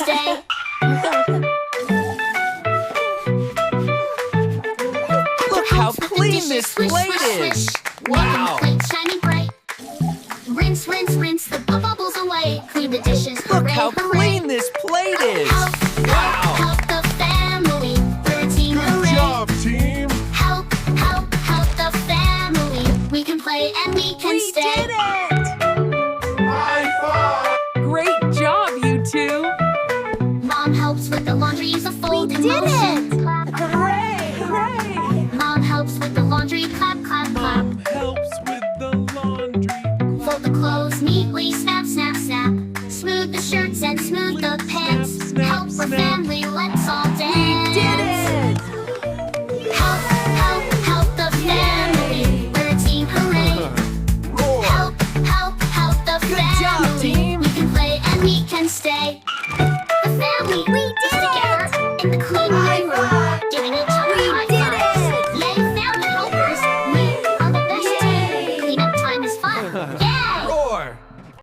stay. Look how clean this plate is! Wow! Make the plate shiny bright. Rinse, rinse, rinse the bubbles away. Clean the dishes. Look Hooray, how hooray. clean this plate is! Help, Wow! help the family. We're a team. Good Hooray. job, team! Help, help, help the family. We can play and we can stay. did it! High five! Great job, you two! Mom helps with the laundry. Use a folding motion. Hooray! Hooray! Mom helps with the laundry. Clap, clap, clap. Helps with the laundry. Fold the clothes neatly. Snap, snap, snap. Smooth the shirts and smooth the pants. snap, Help our snap. family. Let's all dance. Did it! Help, help, help the family. We're a team. Hooray. Roar! Help, help, help the Good family. job, team. We can play and we can stay. The family, we did together in the clean living room, giving each other high did fives. Yay, family helpers! We are the best team. Cleanup time is fun. Yay! Roar!